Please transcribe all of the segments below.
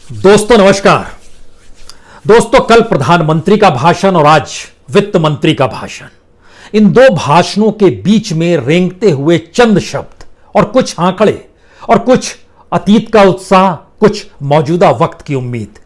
दोस्तों नमस्कार। दोस्तों कल प्रधानमंत्री का भाषण और आज वित्त मंत्री का भाषण, इन दो भाषणों के बीच में रेंगते हुए चंद शब्द और कुछ आंकड़े और कुछ अतीत का उत्साह, कुछ मौजूदा वक्त की उम्मीद,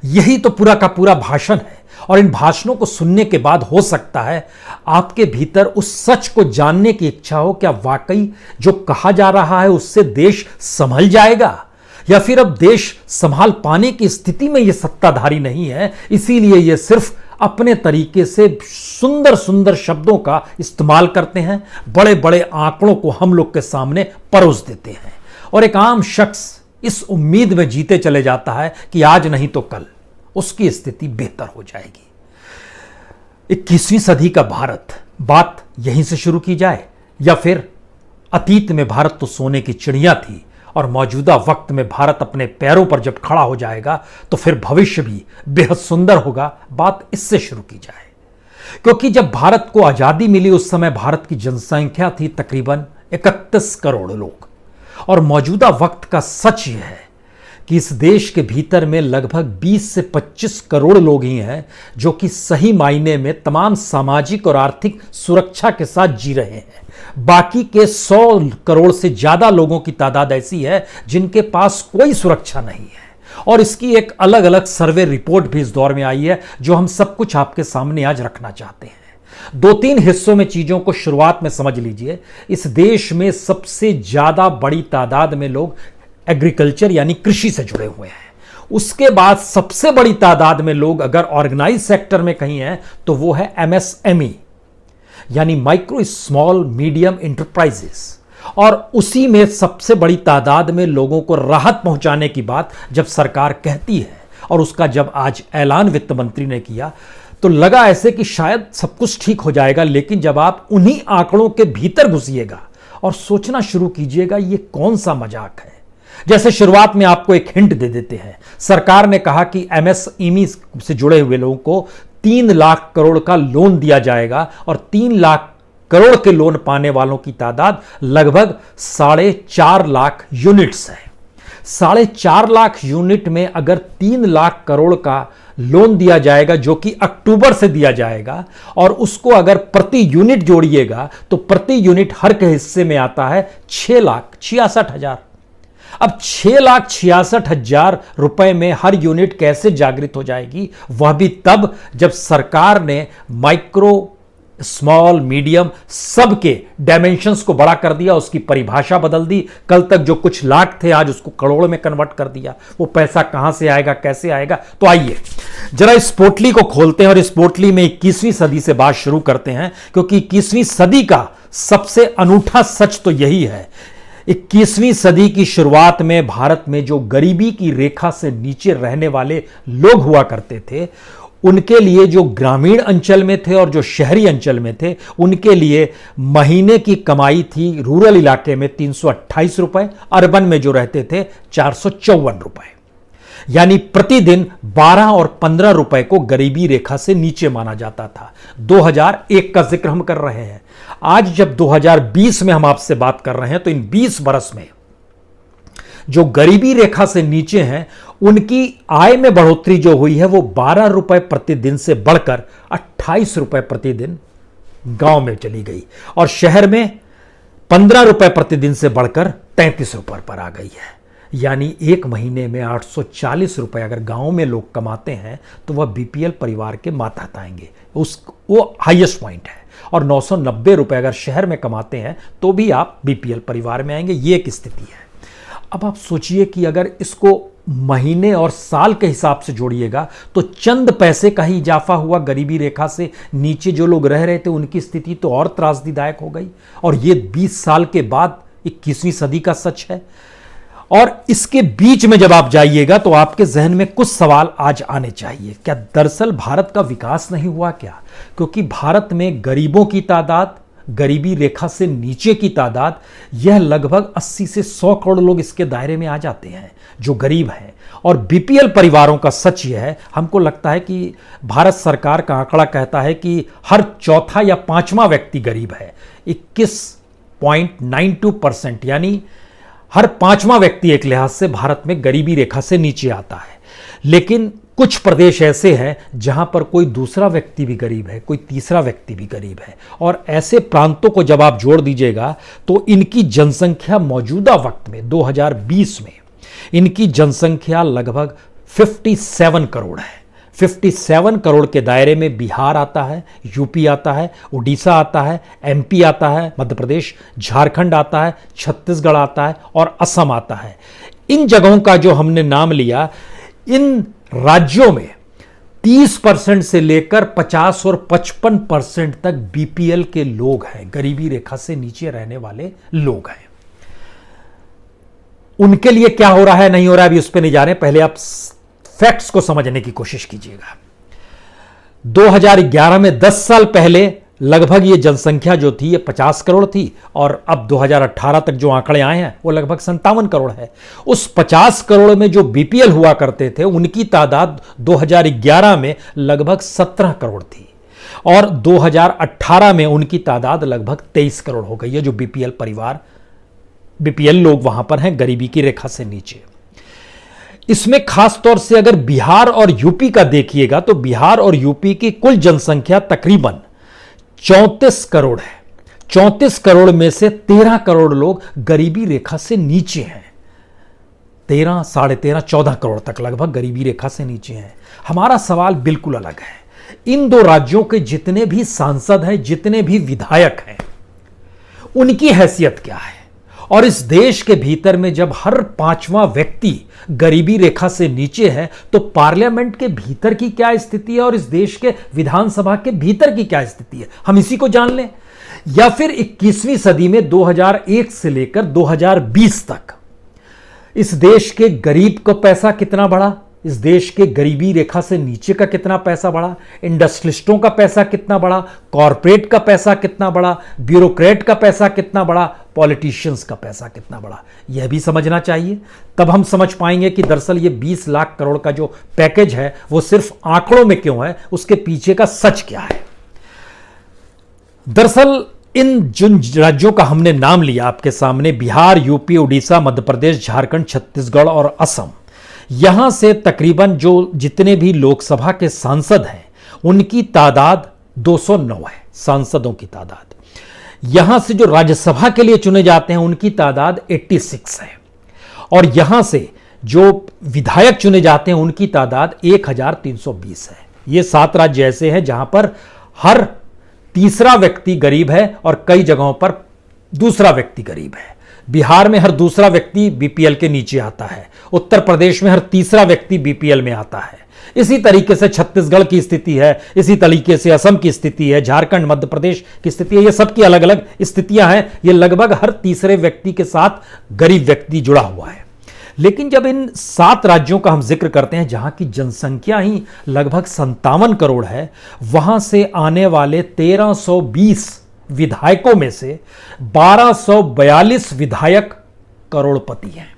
यही तो पूरा का पूरा भाषण है। और इन भाषणों को सुनने के बाद हो सकता है आपके भीतर उस सच को जानने की इच्छा हो, क्या वाकई जो कहा जा रहा है उससे देश संभल जाएगा, या फिर अब देश संभाल पाने की स्थिति में यह सत्ताधारी नहीं है, इसीलिए यह सिर्फ अपने तरीके से सुंदर सुंदर शब्दों का इस्तेमाल करते हैं, बड़े बड़े आंकड़ों को हम लोग के सामने परोस देते हैं और एक आम शख्स इस उम्मीद में जीते चले जाता है कि आज नहीं तो कल उसकी स्थिति बेहतर हो जाएगी। 21वीं सदी का भारत, बात यहीं से शुरू की जाए, या फिर अतीत में भारत तो सोने की चिड़िया थी और मौजूदा वक्त में भारत अपने पैरों पर जब खड़ा हो जाएगा तो फिर भविष्य भी बेहद सुंदर होगा, बात इससे शुरू की जाए। क्योंकि जब भारत को आजादी मिली उस समय भारत की जनसंख्या थी तकरीबन 31 करोड़ लोग, और मौजूदा वक्त का सच यह है कि इस देश के भीतर में लगभग 20 से 25 करोड़ लोग ही हैं जो कि सही मायने में तमाम सामाजिक और आर्थिक सुरक्षा के साथ जी रहे हैं। बाकी के 100 करोड़ से ज्यादा लोगों की तादाद ऐसी है जिनके पास कोई सुरक्षा नहीं है, और इसकी एक अलग अलग सर्वे रिपोर्ट भी इस दौर में आई है जो हम सब कुछ आपके सामने आज रखना चाहते हैं। 2-3 हिस्सों में चीजों को शुरुआत में समझ लीजिए। इस देश में सबसे ज्यादा बड़ी तादाद में लोग एग्रीकल्चर यानी कृषि से जुड़े हुए हैं। उसके बाद सबसे बड़ी तादाद में लोग अगर ऑर्गेनाइज सेक्टर में कहीं हैं तो वो है एमएसएमई यानी माइक्रो स्मॉल मीडियम एंटरप्राइजेस, और उसी में सबसे बड़ी तादाद में लोगों को राहत पहुंचाने की बात जब सरकार कहती है, और उसका जब आज ऐलान वित्त मंत्री ने किया तो लगा ऐसे कि शायद सब कुछ ठीक हो जाएगा। लेकिन जब आप उन्हीं आंकड़ों के भीतर घुसिएगा और सोचना शुरू कीजिएगा ये कौन सा मजाक है। जैसे शुरुआत में आपको एक हिंट दे देते हैं, सरकार ने कहा कि एमएसएमई से जुड़े हुए लोगों को 3 लाख करोड़ का लोन दिया जाएगा, और 3 लाख करोड़ के लोन पाने वालों की तादाद लगभग 4.5 लाख यूनिट्स है। 4.5 लाख यूनिट में अगर 3 लाख करोड़ का लोन दिया जाएगा जो कि अक्टूबर से दिया जाएगा, और उसको अगर प्रति यूनिट जोड़िएगा तो प्रति यूनिट हर के हिस्से में आता है 6,66,000। अब 6,66,000 रुपए में हर यूनिट कैसे जागृत हो जाएगी, वह भी तब जब सरकार ने माइक्रो स्मॉल मीडियम सबके डायमेंशंस को बड़ा कर दिया, उसकी परिभाषा बदल दी। कल तक जो कुछ लाख थे आज उसको करोड़ में कन्वर्ट कर दिया। वो पैसा कहां से आएगा, कैसे आएगा? तो आइए जरा इस पोटली को खोलते हैं और इस पोटली में 21वीं सदी से बात शुरू करते हैं, क्योंकि 21वीं सदी का सबसे अनूठा सच तो यही है। 21वीं सदी की शुरुआत में भारत में जो गरीबी की रेखा से नीचे रहने वाले लोग हुआ करते थे, उनके लिए जो ग्रामीण अंचल में थे और जो शहरी अंचल में थे, उनके लिए महीने की कमाई थी रूरल इलाके में 328 रुपए, अर्बन में जो रहते थे 454 रुपए, यानी प्रतिदिन 12 और 15 रुपए को गरीबी रेखा से नीचे माना जाता था। 2001 का जिक्र हम कर रहे हैं। आज जब 2020 में हम आपसे बात कर रहे हैं तो इन 20 बरस में जो गरीबी रेखा से नीचे हैं उनकी आय में बढ़ोतरी जो हुई है वो 12 रुपए प्रतिदिन से बढ़कर 28 रुपए प्रतिदिन गांव में चली गई, और शहर में 15 रुपए प्रतिदिन से बढ़कर 33 रुपए पर आ गई है। यानी एक महीने में 840 रुपए अगर गांव में लोग कमाते हैं तो वह बीपीएल परिवार के मातहत आएंगे, वो हाईएस्ट पॉइंट है। और 990 रुपए अगर शहर में कमाते हैं तो भी आप बीपीएल परिवार में आएंगे, ये एक स्थिति है। अब आप सोचिए कि अगर इसको महीने और साल के हिसाब से जोड़िएगा तो चंद पैसे का ही इजाफा हुआ। गरीबी रेखा से नीचे जो लोग रह रहे थे उनकी स्थिति तो और त्रासदीदायक हो गई, और ये 20 साल के बाद 21वीं सदी का सच है। और इसके बीच में जब आप जाइएगा तो आपके जहन में कुछ सवाल आज आने चाहिए। क्या दरअसल भारत का विकास नहीं हुआ क्या? क्योंकि भारत में गरीबों की तादाद, गरीबी रेखा से नीचे की तादाद, यह लगभग 80 से 100 करोड़ लोग इसके दायरे में आ जाते हैं जो गरीब हैं। और बीपीएल परिवारों का सच यह है, हमको लगता है कि भारत सरकार का आंकड़ा कहता है कि हर चौथा या पांचवा व्यक्ति गरीब है। 21.92%, यानी हर पांचवा व्यक्ति एक लिहाज से भारत में गरीबी रेखा से नीचे आता है। लेकिन कुछ प्रदेश ऐसे हैं जहां पर कोई दूसरा व्यक्ति भी गरीब है, कोई तीसरा व्यक्ति भी गरीब है, और ऐसे प्रांतों को जब आप जोड़ दीजिएगा तो इनकी जनसंख्या मौजूदा वक्त में 2020 में इनकी जनसंख्या लगभग 57 करोड़ है। 57 करोड़ के दायरे में बिहार आता है, यूपी आता है, उड़ीसा आता है, एमपी आता है, मध्य प्रदेश, झारखंड आता है, छत्तीसगढ़ आता है और असम आता है। इन जगहों का जो हमने नाम लिया, इन राज्यों में 30% से लेकर 50 और 55% तक बीपीएल के लोग हैं, गरीबी रेखा से नीचे रहने वाले लोग हैं। उनके लिए क्या हो रहा है, नहीं हो रहा है, अभी उस पर नहीं जा रहे हैं। पहले आप फैक्ट्स को समझने की कोशिश कीजिएगा। 2011 में 10 साल पहले लगभग ये जनसंख्या जो थी ये 50 करोड़ थी, और अब 2018 तक जो आंकड़े आए हैं वो लगभग 57 करोड़ है। उस 50 करोड़ में जो बीपीएल हुआ करते थे उनकी तादाद 2011 में लगभग 17 करोड़ थी, और 2018 में उनकी तादाद लगभग 23 करोड़ हो गई है, जो बीपीएल परिवार, बीपीएल लोग वहां पर हैं, गरीबी की रेखा से नीचे। इसमें खास तौर से अगर बिहार और यूपी का देखिएगा तो बिहार और यूपी की कुल जनसंख्या तकरीबन 34 करोड़ है। 34 करोड़ में से 13 करोड़ लोग गरीबी रेखा से नीचे हैं। 13, 13.5, 14 करोड़ तक लगभग गरीबी रेखा से नीचे हैं। हमारा सवाल बिल्कुल अलग है। इन दो राज्यों के जितने भी सांसद हैं, जितने भी विधायक हैं, उनकी हैसियत क्या है? और इस देश के भीतर में जब हर 5वां व्यक्ति गरीबी रेखा से नीचे है तो पार्लियामेंट के भीतर की क्या स्थिति है और इस देश के विधानसभा के भीतर की क्या स्थिति है, हम इसी को जान लें। या फिर 21वीं सदी में 2001 से लेकर 2020 तक इस देश के गरीब का पैसा कितना बढ़ा, इस देश के गरीबी रेखा से नीचे का कितना पैसा बढ़ा, इंडस्ट्रियलिस्टों का पैसा कितना बढ़ा, कॉरपोरेट का पैसा कितना बढ़ा, ब्यूरोक्रेट का पैसा कितना बढ़ा, पॉलिटिशियंस का पैसा कितना बढ़ा, यह भी समझना चाहिए। तब हम समझ पाएंगे कि दरअसल ये 20 लाख करोड़ का जो पैकेज है वो सिर्फ आंकड़ों में क्यों है, उसके पीछे का सच क्या है। दरअसल इन जिन राज्यों का हमने नाम लिया आपके सामने, बिहार, यूपी, उड़ीसा, मध्य प्रदेश, झारखंड, छत्तीसगढ़ और असम, यहां से तकरीबन जो जितने भी लोकसभा के सांसद हैं उनकी तादाद 209 है, सांसदों की तादाद। यहां से जो राज्यसभा के लिए चुने जाते हैं उनकी तादाद 86 है, और यहां से जो विधायक चुने जाते हैं उनकी तादाद 1320 है। ये 7 राज्य ऐसे हैं जहां पर हर तीसरा व्यक्ति गरीब है और कई जगहों पर दूसरा व्यक्ति गरीब है। बिहार में हर दूसरा व्यक्ति बीपीएल के नीचे आता है, उत्तर प्रदेश में हर तीसरा व्यक्ति बीपीएल में आता है, इसी तरीके से छत्तीसगढ़ की स्थिति है, इसी तरीके से असम की स्थिति है, झारखंड, मध्य प्रदेश की स्थिति है। ये सबकी अलग अलग स्थितियां हैं। ये लगभग हर तीसरे व्यक्ति के साथ गरीब व्यक्ति जुड़ा हुआ है। लेकिन जब इन 7 राज्यों का हम जिक्र करते हैं जहां की जनसंख्या ही लगभग 57 करोड़ है, वहां से आने वाले 1320 विधायकों में से 1242 विधायक करोड़पति हैं।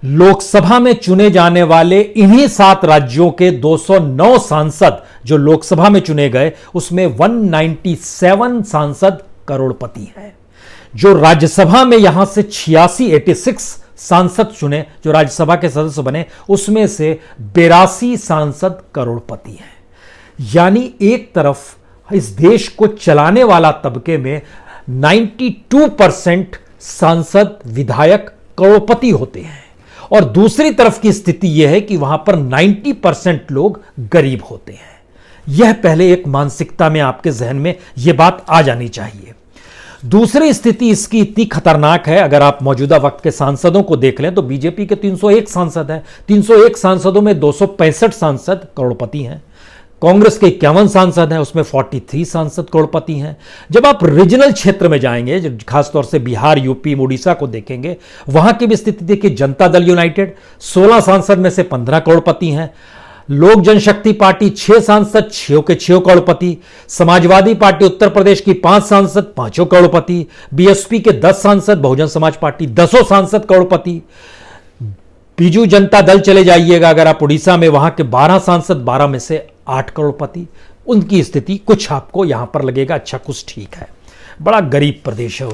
लोकसभा में चुने जाने वाले इन्हीं 7 राज्यों के 209 सांसद जो लोकसभा में चुने गए, उसमें 197 सांसद करोड़पति हैं। जो राज्यसभा में यहां से 86 सांसद चुने, जो राज्यसभा के सदस्य बने, उसमें से 82 सांसद करोड़पति हैं। यानी एक तरफ इस देश को चलाने वाला तबके में 92% सांसद, विधायक करोड़पति होते हैं, और दूसरी तरफ की स्थिति यह है कि वहां पर 90% लोग गरीब होते हैं। यह पहले एक मानसिकता में आपके जहन में यह बात आ जानी चाहिए। दूसरी स्थिति इसकी इतनी खतरनाक है, अगर आप मौजूदा वक्त के सांसदों को देख लें तो बीजेपी के 301 सांसद हैं। 301 सांसदों में 265 सांसद करोड़पति हैं। कांग्रेस के 51 सांसद हैं, उसमें 43 सांसद करोड़पति हैं। जब आप रीजनल क्षेत्र में जाएंगे, खासतौर से बिहार, यूपी, उड़ीसा को देखेंगे, वहां की भी स्थिति देखिए। जनता दल यूनाइटेड 16 सांसद में से 15 करोड़पति हैं। लोक जनशक्ति पार्टी 6 सांसद, 6 के 6 करोड़पति। समाजवादी पार्टी उत्तर प्रदेश की 5 सांसद, 5 करोड़पति। बीएसपी के 10 सांसद, बहुजन समाज पार्टी 10 सांसद करोड़पति। बीजू जनता दल चले जाइएगा अगर आप उड़ीसा में, वहां के 12 सांसद, 12 में से 8 करोड़पति। उनकी स्थिति कुछ आपको यहां पर लगेगा अच्छा कुछ ठीक है, बड़ा गरीब प्रदेश है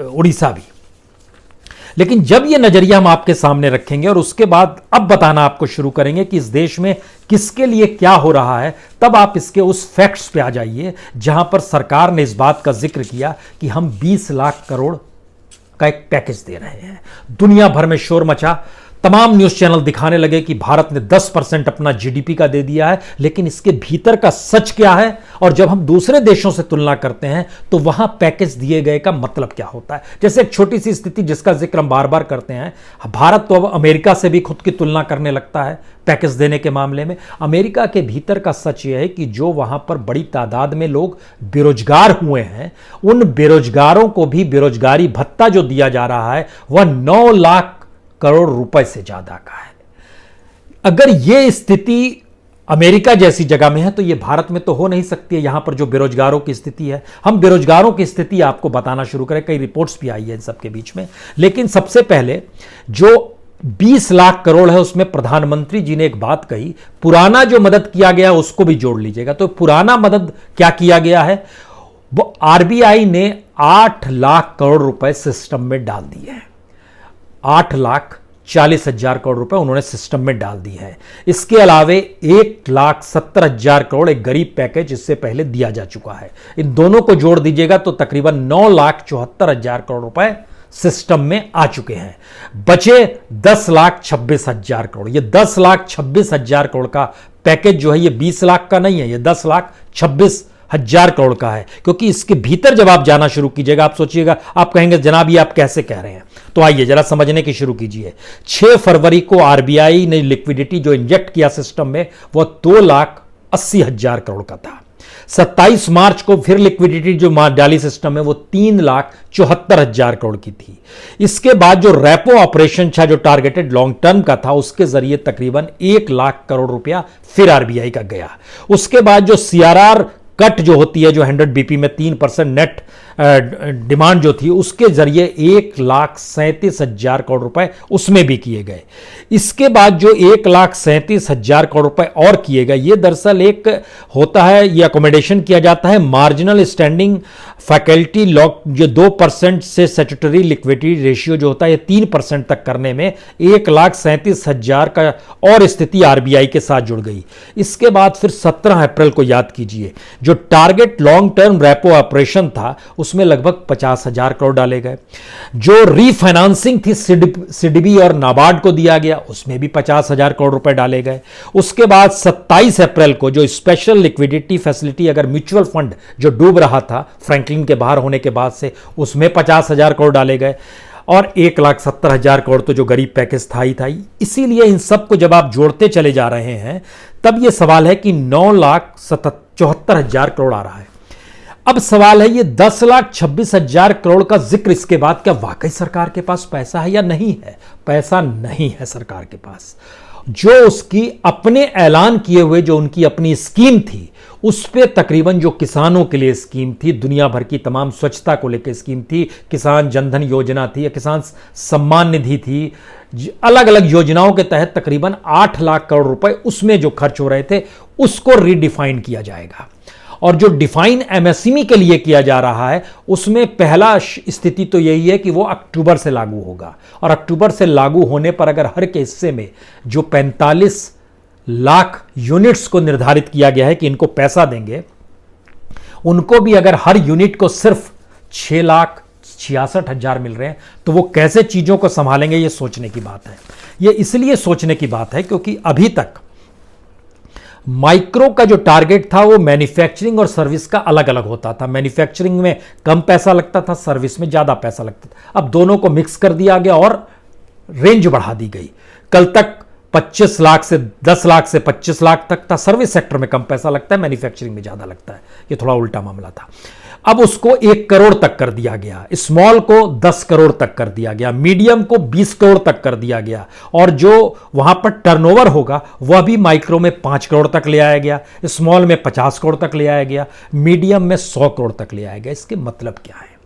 उड़ीसा भी। लेकिन जब ये नजरिया हम आपके सामने रखेंगे और उसके बाद अब बताना आपको शुरू करेंगे कि इस देश में किसके लिए क्या हो रहा है, तब आप इसके उस फैक्ट्स पे आ जाइए जहां पर सरकार ने इस बात का जिक्र किया कि हम 20 लाख करोड़ का एक पैकेज दे रहे हैं। दुनिया भर में शोर मचा, तमाम न्यूज चैनल दिखाने लगे कि भारत ने 10% अपना जीडीपी का दे दिया है, लेकिन इसके भीतर का सच क्या है और जब हम दूसरे देशों से तुलना करते हैं तो वहां पैकेज दिए गए का मतलब क्या होता है। जैसे एक छोटी सी स्थिति जिसका जिक्र हम बार बार करते हैं, भारत तो अब अमेरिका से भी खुद की तुलना करने लगता है पैकेज देने के मामले में। अमेरिका के भीतर का सच यह है कि जो वहां पर बड़ी तादाद में लोग बेरोजगार हुए हैं, उन बेरोजगारों को भी बेरोजगारी भत्ता जो दिया जा रहा है वह 9 लाख करोड़ रुपए से ज्यादा का है। अगर यह स्थिति अमेरिका जैसी जगह में है तो यह भारत में तो हो नहीं सकती है। यहां पर जो बेरोजगारों की स्थिति है, हम बेरोजगारों की स्थिति आपको बताना शुरू करें, कई रिपोर्ट्स भी आई है इन सबके बीच में। लेकिन सबसे पहले जो 20 लाख करोड़ है उसमें प्रधानमंत्री जी ने एक बात कही, पुराना जो मदद किया गया उसको भी जोड़ लीजिएगा। तो पुराना मदद क्या किया गया है, वो आरबीआई ने 8 लाख करोड़ रुपए सिस्टम में डाल दिए हैं। 8,40,000 करोड़ रुपए उन्होंने सिस्टम में डाल दी है। इसके अलावे 1,70,000 करोड़ एक गरीब पैकेज इससे पहले दिया जा चुका है। इन दोनों को जोड़ दीजिएगा तो तकरीबन 9,74,000 करोड़ रुपए सिस्टम में आ चुके हैं। बचे 10,26,000 करोड़। ये 10,26,000 करोड़ का पैकेज जो है ये 20 लाख का नहीं है, ये 10,26,000 करोड़ का है। क्योंकि इसके भीतर जब आप जाना शुरू कीजिएगा, आप सोचिएगा, आप कहेंगे जनाब ये आप कैसे कह रहे हैं, तो आइए जरा समझने की शुरू कीजिए। 6 फरवरी को आरबीआई ने लिक्विडिटी जो इंजेक्ट किया सिस्टम में वो 2,80,000 करोड़ का था। 27 मार्च को फिर लिक्विडिटी जो डाली सिस्टम में वो 3,74,000 करोड़ की थी। इसके बाद जो रेपो ऑपरेशन था जो टारगेटेड लॉन्ग टर्म का था, उसके जरिए तकरीबन 1 लाख करोड़ रुपया फिर आरबीआई का गया। उसके बाद जो सीआरआर कट जो होती है, जो 100 बीपी में 3% नेट डिमांड जो थी, उसके जरिए 1,37,000 करोड़ रुपए उसमें भी किए गए। इसके बाद जो 1,37,000 करोड़ रुपए और किए गए, ये दरअसल एक होता है, ये अकोमोडेशन किया जाता है मार्जिनल स्टैंडिंग फैकल्टी लॉक, जो 2% से स्टैट्यूटरी लिक्विडिटी रेशियो जो होता है 3% तक करने में 1,37,000 का और स्थिति आरबीआई के साथ जुड़ गई। इसके बाद फिर 17 अप्रैल को याद कीजिए, जो target long term repo operation था उसमें लगभग 50,000 करोड़ डाले गए। जो रीफाइनेंसिंग थी सीडीबी और नाबार्ड को दिया गया, उसमें भी 50,000 करोड़ रुपए डाले गए। उसके बाद 27 अप्रैल को जो स्पेशल लिक्विडिटी फैसिलिटी, अगर म्यूचुअल फंड जो डूब रहा था फ्रैंकलिन के बाहर होने के बाद से, उसमें 50,000 करोड़ डाले गए। और 1,70,000 करोड़ तो जो गरीब पैकेज था ही था। इसीलिए इन सबको जब आप जोड़ते चले जा रहे हैं तब यह सवाल है कि 9,74,000 करोड़ आ रहा है। अब सवाल है, ये 10,26,000 करोड़ का जिक्र इसके बाद क्या वाकई सरकार के पास पैसा है या नहीं है? पैसा नहीं है सरकार के पास। जो उसकी अपने ऐलान किए हुए जो उनकी अपनी स्कीम थी, उस पे तकरीबन जो किसानों के लिए स्कीम थी, दुनिया भर की तमाम स्वच्छता को लेकर स्कीम थी, किसान जनधन योजना थी या किसान सम्मान निधि थी, अलग अलग योजनाओं के तहत तकरीबन 8 लाख करोड़ रुपए उसमें जो खर्च हो रहे थे उसको रीडिफाइन किया जाएगा। और जो डिफाइन एमएसएमई के लिए किया जा रहा है उसमें पहला स्थिति तो यही है कि वो अक्टूबर से लागू होगा। और अक्टूबर से लागू होने पर अगर हर के हिस्से में जो 45 लाख यूनिट्स को निर्धारित किया गया है कि इनको पैसा देंगे, उनको भी अगर हर यूनिट को सिर्फ 6,66,000 मिल रहे हैं तो वो कैसे चीजों को संभालेंगे, ये सोचने की बात है। ये इसलिए सोचने की बात है क्योंकि अभी तक माइक्रो का जो टारगेट था वो मैन्युफैक्चरिंग और सर्विस का अलग अलग होता था। मैन्युफैक्चरिंग में कम पैसा लगता था, सर्विस में ज्यादा पैसा लगता था। अब दोनों को मिक्स कर दिया गया और रेंज बढ़ा दी गई। कल तक 25 लाख से 10 लाख से 25 लाख तक था। सर्विस सेक्टर में कम पैसा लगता है, मैन्युफैक्चरिंग में ज्यादा लगता है। ये थोड़ा उल्टा मामला था। अब उसको 1 करोड़ तक कर दिया गया, स्मॉल को 10 करोड़ तक कर दिया गया, मीडियम को 20 करोड़ तक कर दिया गया, और जो वहां पर टर्नओवर होगा वह भी माइक्रो में 5 करोड़ तक ले आया गया, स्मॉल में 50 करोड़ तक ले आया गया, मीडियम में 100 करोड़ तक ले आया गया। इसके मतलब क्या है?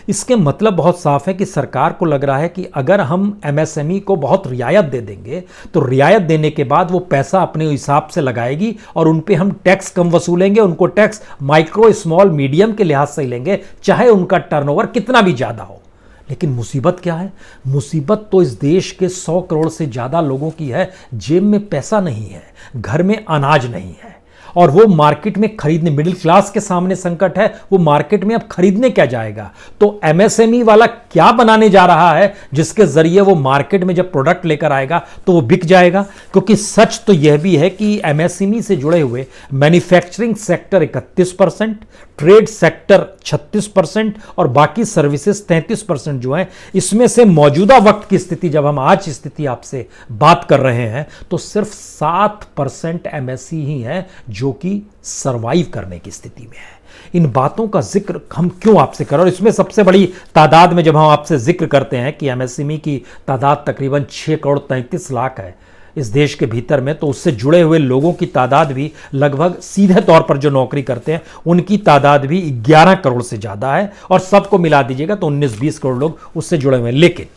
इसके मतलब बहुत साफ है कि सरकार को लग रहा है कि अगर हम एमएसएमई को बहुत रियायत दे देंगे तो रियायत देने के बाद वो पैसा अपने हिसाब से लगाएगी और उन पे हम टैक्स कम वसूलेंगे। उनको टैक्स माइक्रो स्मॉल मीडियम के लिहाज से लेंगे, चाहे उनका टर्नओवर कितना भी ज्यादा हो। लेकिन मुसीबत क्या है? मुसीबत तो इस देश के 100 करोड़ से ज़्यादा लोगों की है, जेब में पैसा नहीं है, घर में अनाज नहीं है, और वो मार्केट में खरीदने, मिडिल क्लास के सामने संकट है, वो मार्केट में अब खरीदने क्या जाएगा? तो एमएसएमई वाला क्या बनाने जा रहा है जिसके जरिए वो मार्केट में जब प्रोडक्ट लेकर आएगा तो वो बिक जाएगा? क्योंकि सच तो यह भी है कि एमएसएमई से जुड़े हुए मैन्युफैक्चरिंग सेक्टर 31%, ट्रेड सेक्टर 36% और बाकी सर्विसेज 33% जो है, इसमें से मौजूदा वक्त की स्थिति, जब हम आज स्थिति आपसे बात कर रहे हैं, तो सिर्फ 7% एमएससी ही है जो कि सरवाइव करने की स्थिति में है। इन बातों का जिक्र हम क्यों आपसे करें? और इसमें सबसे बड़ी तादाद में जब हम आपसे जिक्र करते हैं कि एमएसएमई की तादाद तकरीबन 6 करोड़ 33 लाख है इस देश के भीतर में, तो उससे जुड़े हुए लोगों की तादाद भी लगभग, सीधे तौर पर जो नौकरी करते हैं उनकी तादाद भी 11 करोड़ से ज़्यादा है, और सबको मिला दीजिएगा तो 19-20 करोड़ लोग उससे जुड़े हुए हैं।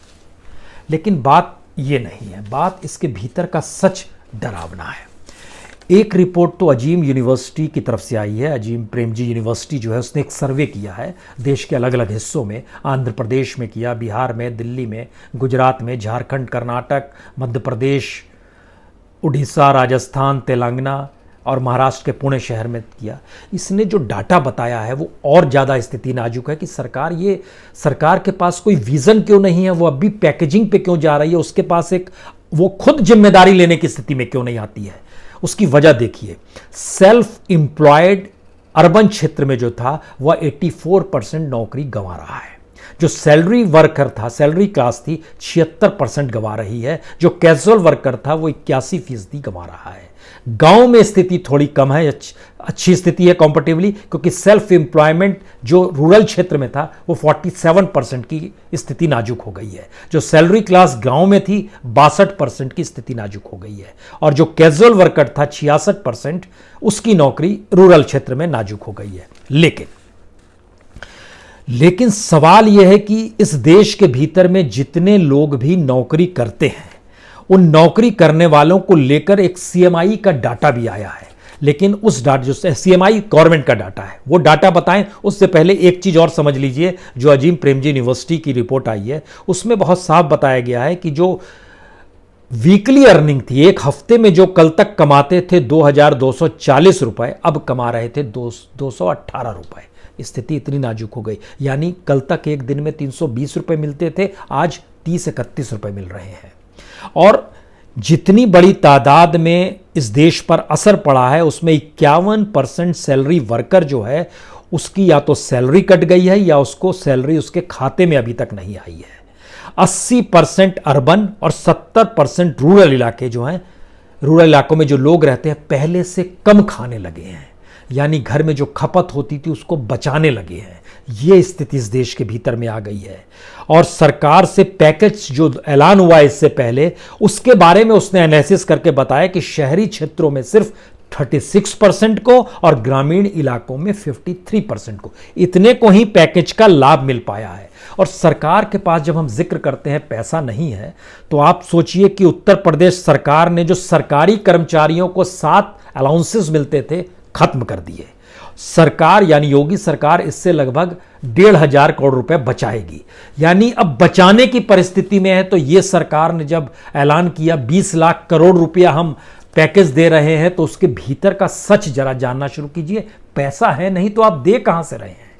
लेकिन बात ये नहीं है, बात इसके भीतर का सच डरावना है। एक रिपोर्ट तो अजीम यूनिवर्सिटी की तरफ से आई है, अजीम प्रेमजी यूनिवर्सिटी जो है उसने एक सर्वे किया है देश के अलग अलग हिस्सों में, आंध्र प्रदेश में किया, बिहार में, दिल्ली में, गुजरात में, झारखंड, कर्नाटक, मध्य प्रदेश, उड़ीसा, राजस्थान, तेलंगाना और महाराष्ट्र के पुणे शहर में किया। इसने जो डाटा बताया है वो और ज़्यादा स्थिति नाजुक है कि सरकार के पास कोई विज़न क्यों नहीं है, वो अभी पैकेजिंग पे क्यों जा रही है, उसके पास वो खुद जिम्मेदारी लेने की स्थिति में क्यों नहीं आती है। उसकी वजह देखिए, सेल्फ एम्प्लॉयड अर्बन क्षेत्र में जो था वह 84% नौकरी गंवा रहा है, जो सैलरी वर्कर था, सैलरी क्लास थी, 76% गंवा रही है, जो कैजुअल वर्कर था वो 81% गंवा रहा है। गांव में स्थिति थोड़ी कम है, अच्छी स्थिति है कंपैरेटिवली, क्योंकि सेल्फ एम्प्लॉयमेंट जो रूरल क्षेत्र में था वो 47% की स्थिति नाजुक हो गई है, जो सैलरी क्लास गांव में थी 62% की स्थिति नाजुक हो गई है, और जो कैजुअल वर्कर था 66%, उसकी नौकरी रूरल क्षेत्र में नाजुक हो गई है। लेकिन सवाल यह है कि इस देश के भीतर में जितने लोग भी नौकरी करते हैं, उन नौकरी करने वालों को लेकर एक सीएमआई का डाटा भी आया है, लेकिन उस डाटा, जो सीएमआई गवर्नमेंट का डाटा है, वो डाटा बताएं उससे पहले एक चीज और समझ लीजिए। जो अजीम प्रेमजी यूनिवर्सिटी की रिपोर्ट आई है उसमें बहुत साफ बताया गया है कि जो वीकली अर्निंग थी, एक हफ्ते में जो कल तक कमाते थे 2240 रुपए, अब कमा रहे थे 218 रुपए। स्थिति इतनी नाजुक हो गई, यानी कल तक एक दिन में 320 रुपए मिलते थे, आज 30-31 रुपए मिल रहे हैं। और जितनी बड़ी तादाद में इस देश पर असर पड़ा है उसमें 51% सैलरी वर्कर जो है उसकी या तो सैलरी कट गई है या उसको सैलरी उसके खाते में अभी तक नहीं आई है। 80% अर्बन और 70% रूरल इलाके जो हैं, रूरल इलाकों में जो लोग रहते हैं पहले से कम खाने लगे हैं, यानी घर में जो खपत होती थी उसको बचाने लगे हैं। ये स्थिति इस देश के भीतर में आ गई है। और सरकार से पैकेज जो ऐलान हुआ इससे पहले, उसके बारे में उसने एनालिसिस करके बताया कि शहरी क्षेत्रों में सिर्फ 36% को और ग्रामीण इलाकों में 53% को, इतने को ही पैकेज का लाभ मिल पाया है। और सरकार के पास जब हम जिक्र करते हैं पैसा नहीं है, तो आप सोचिए कि उत्तर प्रदेश सरकार ने जो सरकारी कर्मचारियों को 7 अलाउंसेस मिलते थे खत्म कर दिए। सरकार यानी योगी सरकार इससे लगभग 1,500 करोड़ रुपए बचाएगी, यानी अब बचाने की परिस्थिति में है। तो ये सरकार ने जब ऐलान किया 20 लाख करोड़ रुपया हम पैकेज दे रहे हैं, तो उसके भीतर का सच जरा जानना शुरू कीजिए। पैसा है नहीं तो आप दे कहां से रहे हैं,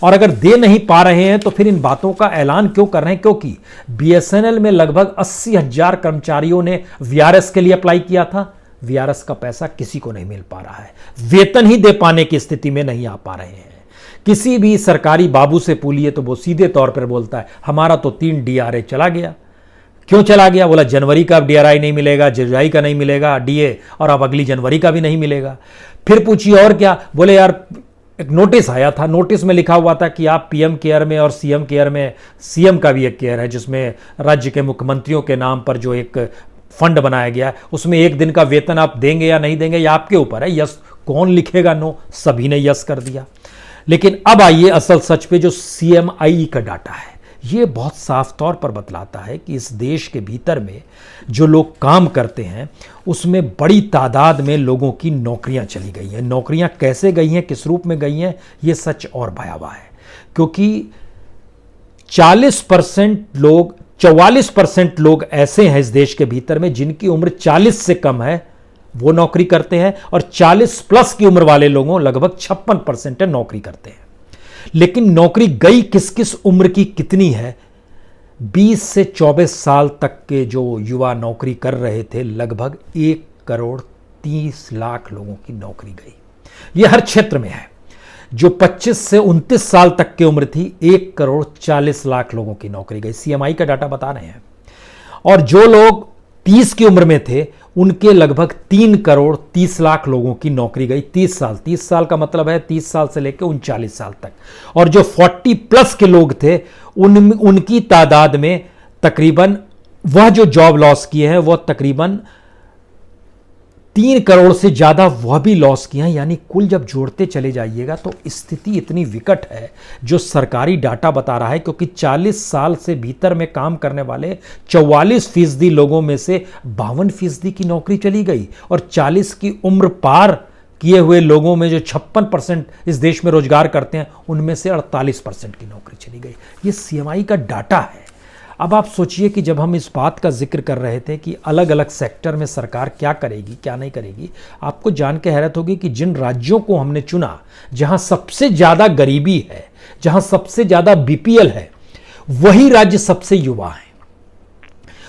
और अगर दे नहीं पा रहे हैं तो फिर इन बातों का ऐलान क्यों कर रहे हैं? क्योंकि बीएसएनएल में लगभग 80,000 कर्मचारियों ने वीआरएस के लिए अप्लाई किया था, वीआरएस का पैसा किसी को नहीं मिल पा रहा है, वेतन ही दे पाने की स्थिति में नहीं आ पा रहे हैं। किसी भी सरकारी बाबू से पूछिए तो वो सीधे तौर पर बोलता है हमारा तो 3 डीआरए चला गया। क्यों चला गया? बोला जनवरी का डीआरआई नहीं मिलेगा, जुलाई का नहीं मिलेगा डीए, और अब अगली जनवरी का भी नहीं मिलेगा। फिर पूछिए और क्या? बोले यार एक नोटिस आया था, नोटिस में लिखा हुआ था कि आप पीएम केयर में और सीएम केयर में, सीएम का भी एक केयर है जिसमें राज्य के मुख्यमंत्रियों के नाम पर जो एक फंड बनाया गया, उसमें एक दिन का वेतन आप देंगे या नहीं देंगे, यह आपके ऊपर है। यस कौन लिखेगा नो? सभी ने यस कर दिया। लेकिन अब आइए असल सच पे, जो सीएमआई का डाटा है ये बहुत साफ तौर पर बतलाता है कि इस देश के भीतर में जो लोग काम करते हैं उसमें बड़ी तादाद में लोगों की नौकरियां चली गई हैं। नौकरियां कैसे गई हैं, किस रूप में गई हैं, ये सच और भयावह है। क्योंकि 44% लोग ऐसे हैं इस देश के भीतर में जिनकी उम्र 40 से कम है, वो नौकरी करते हैं, और 40 प्लस की उम्र वाले लोगों लगभग 56% है नौकरी करते हैं। लेकिन नौकरी गई किस किस उम्र की कितनी है? 20 से 24 साल तक के जो युवा नौकरी कर रहे थे, लगभग 1,30,00,000 लोगों की नौकरी गई। यह हर क्षेत्र में है। जो 25 से 29 साल तक की उम्र थी, 1,40,00,000 लोगों की नौकरी गई। सीएमआई का डाटा बता रहे हैं। और जो लोग 30 की उम्र में थे, उनके लगभग 3,30,00,000 लोगों की नौकरी गई। 30 साल का मतलब है 30 साल से लेकर 39 साल तक। और जो 40 प्लस के लोग थे, उनकी तादाद में तकरीबन, वह जो जॉब लॉस किए हैं वह तकरीबन 3 करोड़ से ज्यादा वह भी लॉस किए हैं। यानी कुल जब जोड़ते चले जाइएगा तो स्थिति इतनी विकट है जो सरकारी डाटा बता रहा है। क्योंकि 40 साल से भीतर में काम करने वाले 44% लोगों में से 52% की नौकरी चली गई, और 40 की उम्र पार किए हुए लोगों में जो 56% इस देश में रोजगार करते हैं, उनमें से 48% की नौकरी चली गई। ये सीएमआई का डाटा है। अब आप सोचिए कि जब हम इस बात का जिक्र कर रहे थे कि अलग अलग सेक्टर में सरकार क्या करेगी क्या नहीं करेगी, आपको जान के हैरत होगी कि जिन राज्यों को हमने चुना, जहां सबसे ज्यादा गरीबी है, जहां सबसे ज्यादा बीपीएल है, वही राज्य सबसे युवा है।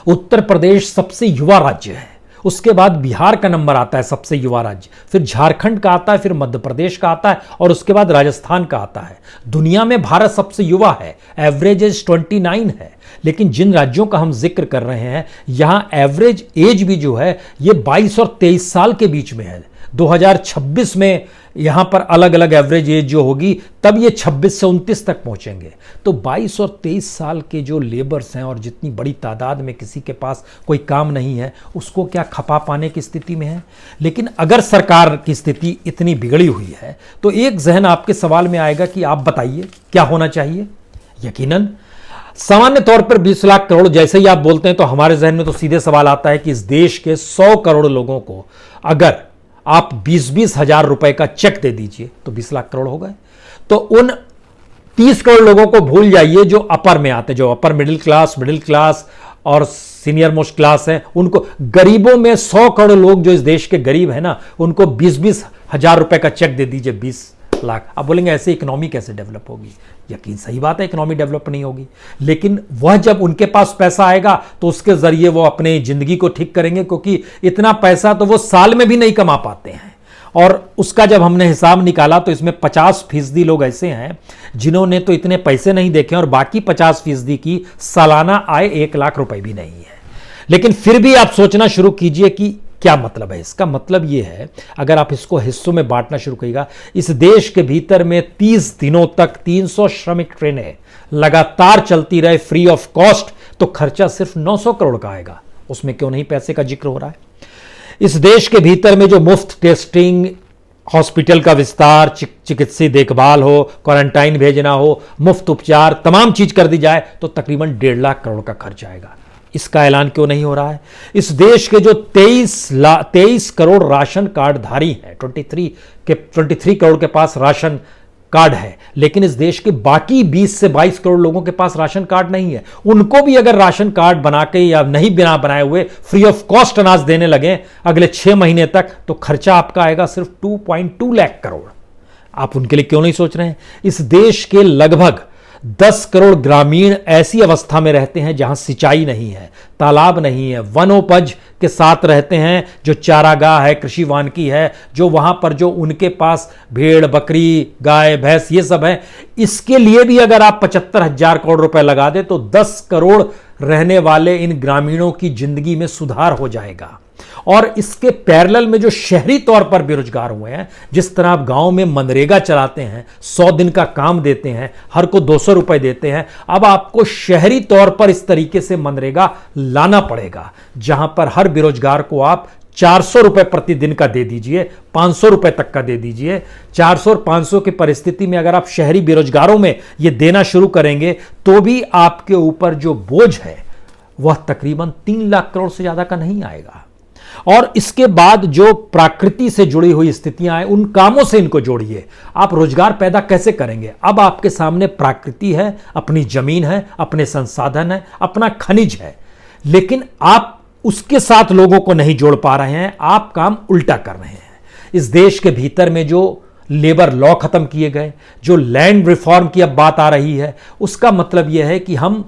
उत्तर प्रदेश सबसे युवा राज्य है, उसके बाद बिहार का नंबर आता है सबसे युवा राज्य, फिर झारखंड का आता है, फिर मध्य प्रदेश का आता है, और उसके बाद राजस्थान का आता है। दुनिया में भारत सबसे युवा है, एवरेज एज 29 है। लेकिन जिन राज्यों का हम जिक्र कर रहे हैं, यहां एवरेज एज भी जो है ये 22 और 23 साल के बीच में है। 2026 में यहां पर अलग अलग एवरेज एज जो होगी, तब ये 26 से 29 तक पहुंचेंगे। तो 22 और 23 साल के जो लेबर्स हैं, और जितनी बड़ी तादाद में किसी के पास कोई काम नहीं है, उसको क्या खपा पाने की स्थिति में है। लेकिन अगर सरकार की स्थिति इतनी बिगड़ी हुई है, तो एक जहन आपके सवाल में आएगा कि आप बताइए क्या होना चाहिए। यकीनन सामान्य तौर पर 20 लाख करोड़ जैसे ही आप बोलते हैं तो हमारे जहन में तो सीधे सवाल आता है कि इस देश के 100 करोड़ लोगों को अगर आप 20-20 हजार रुपए का चेक दे दीजिए तो 20 लाख करोड़ हो गए। तो उन 30 करोड़ लोगों को भूल जाइए जो अपर में आते, जो अपर मिडिल क्लास और सीनियर मोस्ट क्लास है, उनको, गरीबों में 100 करोड़ लोग जो इस देश के गरीब है ना, उनको 20-20 हजार रुपए का चेक दे दीजिए, 20 लाख। अब बोलेंगे ऐसे इकोनॉमी कैसे डेवलप होगी? यकीन सही बात है, इकोनॉमी डेवलप नहीं होगी। लेकिन वह जब उनके पास पैसा आएगा तो उसके जरिए वो अपने जिंदगी को ठीक करेंगे, क्योंकि इतना पैसा तो वो साल में भी नहीं कमा पाते हैं। और उसका जब हमने हिसाब निकाला तो इसमें 50% लोग ऐसे हैं जिन्होंने तो इतने पैसे नहीं देखे, और बाकी 50% की सालाना आय 1 लाख रुपए भी नहीं है। लेकिन फिर भी आप सोचना शुरू कीजिए कि क्या मतलब है इसका। मतलब यह है, अगर आप इसको हिस्सों में बांटना शुरू करिएगा, इस देश के भीतर में 30 दिनों तक 300 श्रमिक ट्रेनें लगातार चलती रहे फ्री ऑफ कॉस्ट, तो खर्चा सिर्फ 900 करोड़ का आएगा। उसमें क्यों नहीं पैसे का जिक्र हो रहा है? इस देश के भीतर में जो मुफ्त टेस्टिंग, हॉस्पिटल का विस्तार, चिकित्सीय देखभाल हो, क्वारंटाइन भेजना हो, मुफ्त उपचार, तमाम चीज कर दी जाए तो तकरीबन 1.5 लाख करोड़ का खर्च आएगा। इसका ऐलान क्यों नहीं हो रहा है? इस देश के जो 23 करोड़ राशन कार्ड धारी हैं, 23 करोड़ के पास राशन कार्ड है, लेकिन इस देश के बाकी 20 से 22 करोड़ लोगों के पास राशन कार्ड नहीं है। उनको भी अगर राशन कार्ड बना के या नहीं बिना बनाए हुए फ्री ऑफ कॉस्ट अनाज देने लगे अगले 6 महीने तक, तो खर्चा आपका आएगा सिर्फ 2.2 लाख करोड़। आप उनके लिए क्यों नहीं सोच रहे हैं? इस देश के लगभग 10 करोड़ ग्रामीण ऐसी अवस्था में रहते हैं जहां सिंचाई नहीं है, तालाब नहीं है, वनोपज के साथ रहते हैं, जो चारागाह है, कृषि वानिकी है, जो वहां पर जो उनके पास भेड़, बकरी, गाय, भैंस ये सब है। इसके लिए भी अगर आप 75,000 करोड़ रुपए लगा दे तो 10 करोड़ रहने वाले इन ग्रामीणों की जिंदगी में सुधार हो जाएगा। और इसके पैरेलल में जो शहरी तौर पर बेरोजगार हुए हैं, जिस तरह आप गांव में मनरेगा चलाते हैं, 100 दिन का काम देते हैं, हर को 200 रुपए देते हैं, अब आपको शहरी तौर पर इस तरीके से मनरेगा लाना पड़ेगा, जहां पर हर बेरोजगार को आप 400 रुपए प्रतिदिन का दे दीजिए, 500 रुपए तक का दे दीजिए। 400 और 500 की परिस्थिति में अगर आप शहरी बेरोजगारों में यह देना शुरू करेंगे तो भी आपके ऊपर जो बोझ है वह तकरीबन 3 लाख करोड़ से ज्यादा का नहीं आएगा। और इसके बाद जो प्रकृति से जुड़ी हुई स्थितियां हैं उन कामों से इनको जोड़िए। आप रोजगार पैदा कैसे करेंगे? अब आपके सामने प्रकृति है, अपनी जमीन है, अपने संसाधन है, अपना खनिज है, लेकिन आप उसके साथ लोगों को नहीं जोड़ पा रहे हैं। आप काम उल्टा कर रहे हैं। इस देश के भीतर में जो लेबर लॉ खत्म किए गए, जो लैंड रिफॉर्म की अब बात आ रही है, उसका मतलब यह है कि हम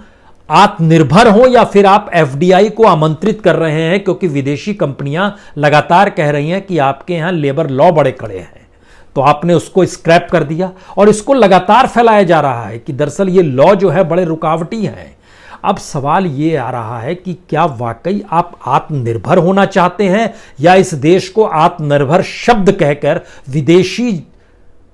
आत्मनिर्भर हो या फिर आप एफडीआई को आमंत्रित कर रहे हैं, क्योंकि विदेशी कंपनियां लगातार कह रही हैं कि आपके यहां लेबर लॉ बड़े कड़े हैं, तो आपने उसको स्क्रैप कर दिया और इसको लगातार फैलाया जा रहा है कि दरअसल ये लॉ जो है बड़े रुकावटी हैं। अब सवाल ये आ रहा है कि क्या वाकई आप आत्मनिर्भर होना चाहते हैं या इस देश को आत्मनिर्भर शब्द कहकर विदेशी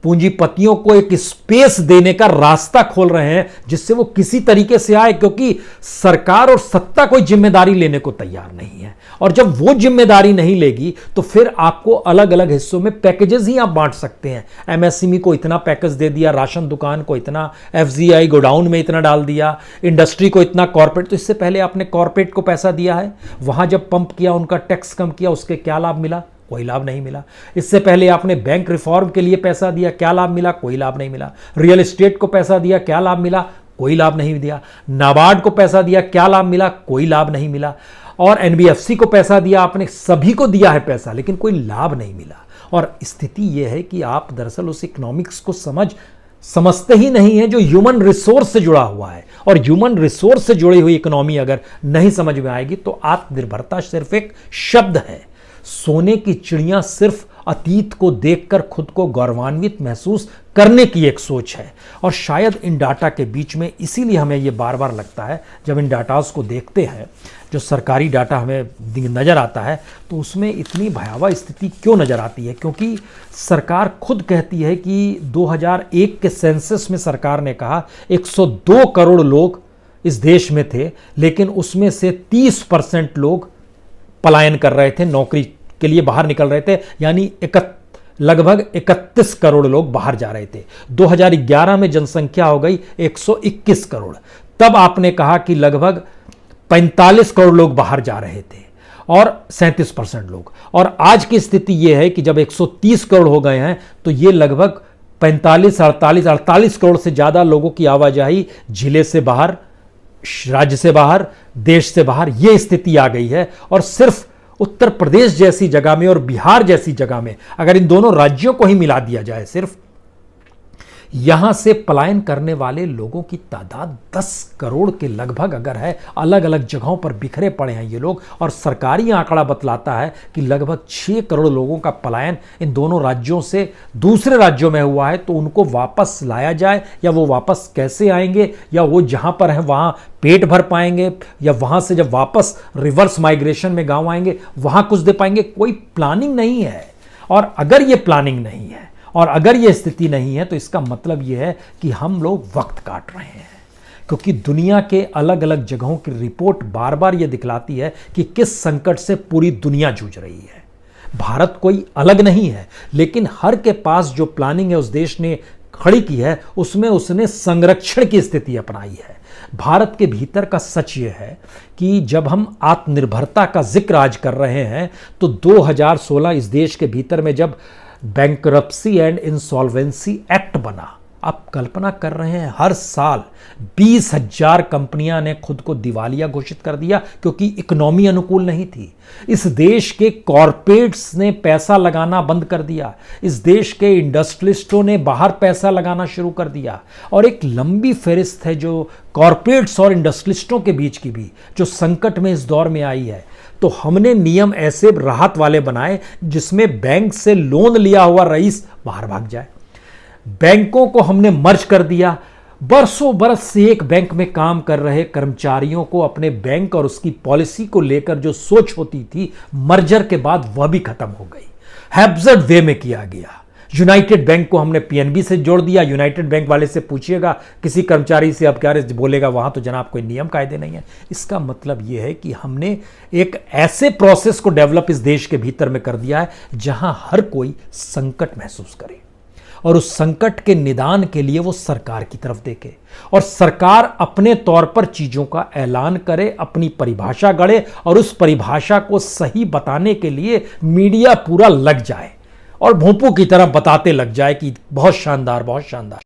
पूंजीपतियों को एक स्पेस देने का रास्ता खोल रहे हैं जिससे वो किसी तरीके से आए, क्योंकि सरकार और सत्ता कोई जिम्मेदारी लेने को तैयार नहीं है। और जब वो जिम्मेदारी नहीं लेगी तो फिर आपको अलग अलग हिस्सों में पैकेजेस ही आप बांट सकते हैं। एमएसएमई को इतना पैकेज दे दिया, राशन दुकान को इतना, एफजीआई गोडाउन में इतना डाल दिया, इंडस्ट्री को इतना, कॉर्पोरेट। तो इससे पहले आपने कॉर्पोरेट को पैसा दिया है, वहां जब पंप किया, उनका टैक्स कम किया, उसके क्या लाभ मिला? कोई लाभ नहीं मिला। इससे पहले आपने बैंक रिफॉर्म के लिए पैसा दिया, क्या लाभ मिला? कोई लाभ नहीं मिला। रियल एस्टेट को पैसा दिया, क्या लाभ मिला? कोई लाभ नहीं दिया। नाबार्ड को पैसा दिया, क्या लाभ मिला? कोई लाभ नहीं मिला। और एनबीएफसी को पैसा दिया आपने, सभी को दिया है पैसा, लेकिन कोई लाभ नहीं मिला। और स्थिति यह है कि आप दरअसल उस इकोनॉमिक्स को समझते ही नहीं है जो ह्यूमन रिसोर्स से जुड़ा हुआ है। और ह्यूमन रिसोर्स से जुड़ी हुई इकोनॉमी अगर नहीं समझ में आएगी तो आत्मनिर्भरता सिर्फ एक शब्द है। सोने की चिड़िया सिर्फ अतीत को देखकर खुद को गौरवान्वित महसूस करने की एक सोच है। और शायद इन डाटा के बीच में, इसीलिए हमें यह बार बार लगता है जब इन डाटास को देखते हैं, जो सरकारी डाटा हमें नज़र आता है, तो उसमें इतनी भयावह स्थिति क्यों नज़र आती है? क्योंकि सरकार खुद कहती है कि 2001 के सेंसस में सरकार ने कहा 102 करोड़ लोग इस देश में थे, लेकिन उसमें से 30% लोग पलायन कर रहे थे, नौकरी के लिए बाहर निकल रहे थे, यानी लगभग 31 करोड़ लोग बाहर जा रहे थे। 2011 में जनसंख्या हो गई 121 करोड़। तब आपने कहा कि लगभग 45 करोड़ लोग बाहर जा रहे थे और 37% लोग। और आज की स्थिति यह है कि जब 130 करोड़ हो गए हैं तो ये लगभग 48 करोड़ से ज्यादा लोगों की आवाजाही जिले से बाहर, राज्य से बाहर, देश से बाहर, यह स्थिति आ गई है। और सिर्फ उत्तर प्रदेश जैसी जगह में और बिहार जैसी जगह में, अगर इन दोनों राज्यों को ही मिला दिया जाए, सिर्फ यहां से पलायन करने वाले लोगों की तादाद 10 करोड़ के लगभग अगर है, अलग अलग जगहों पर बिखरे पड़े हैं ये लोग। और सरकारी आंकड़ा बतलाता है कि लगभग 6 करोड़ लोगों का पलायन इन दोनों राज्यों से दूसरे राज्यों में हुआ है। तो उनको वापस लाया जाए, या वो वापस कैसे आएंगे, या वो जहां पर हैं वहां पेट भर पाएंगे, या वहां से जब वापस रिवर्स माइग्रेशन में गांव आएंगे वहां कुछ दे पाएंगे? कोई प्लानिंग नहीं है। और अगर ये प्लानिंग नहीं है और अगर ये स्थिति नहीं है तो इसका मतलब ये है कि हम लोग वक्त काट रहे हैं। क्योंकि दुनिया के अलग अलग जगहों की रिपोर्ट बार बार ये दिखलाती है कि किस संकट से पूरी दुनिया जूझ रही है। भारत कोई अलग नहीं है, लेकिन हर के पास जो प्लानिंग है उस देश ने खड़ी की है, उसमें उसने संरक्षण की स्थिति अपनाई है। भारत के भीतर का सच यह है कि जब हम आत्मनिर्भरता का जिक्र आज कर रहे हैं तो 2016 इस देश के भीतर में जब बैंकरप्सी एंड इंसॉल्वेंसी एक्ट बना, आप कल्पना कर रहे हैं हर साल 20,000 कंपनियां ने खुद को दिवालिया घोषित कर दिया क्योंकि इकोनॉमी अनुकूल नहीं थी। इस देश के कॉरपोरेट्स ने पैसा लगाना बंद कर दिया, इस देश के इंडस्ट्रियलिस्टों ने बाहर पैसा लगाना शुरू कर दिया। और एक लंबी फहरिस्त है जो कॉरपोरेट्स और इंडस्ट्रियलिस्टों के बीच की भी, जो संकट में इस दौर में आई है। तो हमने नियम ऐसे राहत वाले बनाए जिसमें बैंक से लोन लिया हुआ रईस बाहर भाग जाए। बैंकों को हमने मर्ज कर दिया। बरसों बरस से एक बैंक में काम कर रहे कर्मचारियों को अपने बैंक और उसकी पॉलिसी को लेकर जो सोच होती थी, मर्जर के बाद वह भी खत्म हो गई। हैब्सर्ड वे में किया गया। यूनाइटेड बैंक को हमने पीएनबी से जोड़ दिया। यूनाइटेड बैंक वाले से पूछिएगा, किसी कर्मचारी से, अब क्या बोलेगा वहां तो जनाब कोई नियम कायदे नहीं है। इसका मतलब यह है कि हमने एक ऐसे प्रोसेस को डेवलप इस देश के भीतर में कर दिया है जहां हर कोई संकट महसूस करे। और उस संकट के निदान के लिए वो सरकार की तरफ देखे और सरकार अपने तौर पर चीजों का ऐलान करे, अपनी परिभाषा गढ़े और उस परिभाषा को सही बताने के लिए मीडिया पूरा लग जाए और भोंपू की तरह बताते लग जाए कि बहुत शानदार, बहुत शानदार।